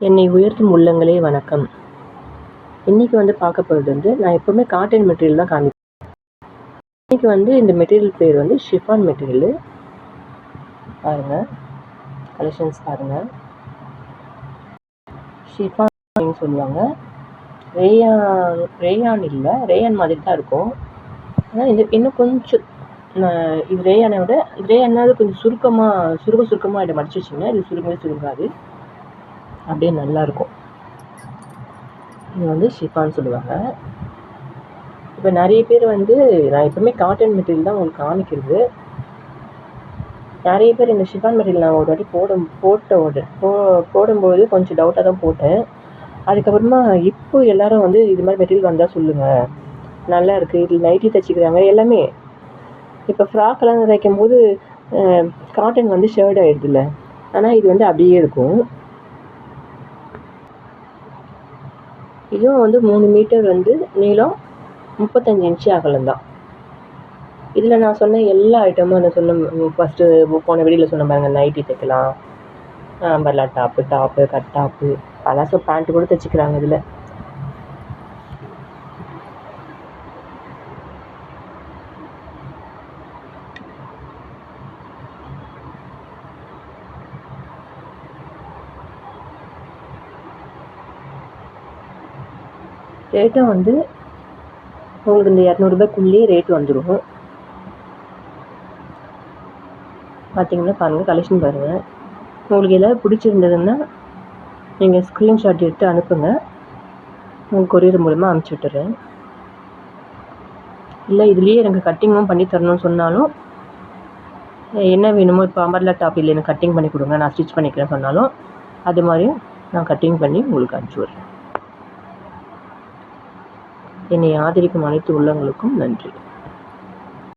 என்னை உயர்த்தும் உள்ளங்களே வணக்கம். இன்றைக்கி பார்க்க போகிறது நான் எப்போவுமே காட்டன் மெட்டீரியல் தான் காமிப்பேன். இன்றைக்கி இந்த மெட்டீரியல் பேர் ஷிஃபான் மெட்டீரியலு. பாருங்கள், கலெக்ஷன்ஸ் பாருங்கள். ஷிஃபான் அப்படின்னு சொல்லுவாங்க. ரேயான் இல்லை, ரேயான் மாதிரி தான் இருக்கும். ஆனால் இன்னும் கொஞ்சம் இது ரேயானை விட ரேயானாவது கொஞ்சம் சுருக்கமாக இதை மடிச்சு வச்சிங்கன்னா இது சுருங்காது, அப்படியே நல்லாயிருக்கும். இது ஷிஃபான் சொல்லுவாங்க. இப்போ நிறைய பேர் நான் எப்பவுமே காட்டன் மெட்டீரியல் தான் உங்களுக்கு காமிக்கிறது. நிறைய பேர் இந்த ஷிஃபான் மெட்டீரியல் நான் ஒரு வாட்டி போடும்போது கொஞ்சம் டவுட்டாக தான் போட்டேன். அதுக்கப்புறமா இப்போ எல்லோரும் இது மாதிரி மெட்டீரியல் வந்தால் சொல்லுங்கள், நல்லா இருக்குது, இதில் நைட்டி தைச்சிக்கிறாங்க எல்லாமே. இப்போ ஃப்ராக்கெல்லாம் தைக்கும்போது காட்டன் ஷேர்ட் ஆகிடுதுல்ல, ஆனால் இது அப்படியே இருக்கும். இதுவும் 3 மீட்டர் நீளம், 35 இன்ச்சு அகலம் தான். இதில் நான் சொன்ன எல்லா ஐட்டமும் ஃபஸ்ட்டு போன வீடியோவில் சொன்ன பாருங்க, நைட்டி தைக்கலாம், umbrella top, cut top, palazzo pant கூட தைச்சிக்கிறாங்க இதில். ரேட்டும் உங்களுக்கு இந்த 200 ரேட் வந்துடும். பார்த்தீங்கன்னா பாருங்கள், கலெக்ஷன் பாருங்கள். உங்களுக்கு எதாவது பிடிச்சிருந்ததுன்னா நீங்கள் ஸ்க்ரீன்ஷாட் எடுத்து அனுப்புங்க, உங்களுக்கு கொரியர் மூலமாக அனுப்பிச்சி விட்டுறேன். இல்லை இதுலேயே எனக்கு கட்டிங்கும் பண்ணி தரணும்னு சொன்னாலும், என்ன வேணுமோ, இப்போ அம்பர்லா டாப் இல்லை எனக்கு கட்டிங் பண்ணி கொடுங்க, நான் ஸ்டிச் பண்ணிக்கிறேன் சொன்னாலும் அது மாதிரியும் நான் கட்டிங் பண்ணி உங்களுக்கு அனுப்பிச்சி விட்றேன். என்னை ஆதரிக்கும் அனைத்து உள்ளங்களுக்கும் நன்றி.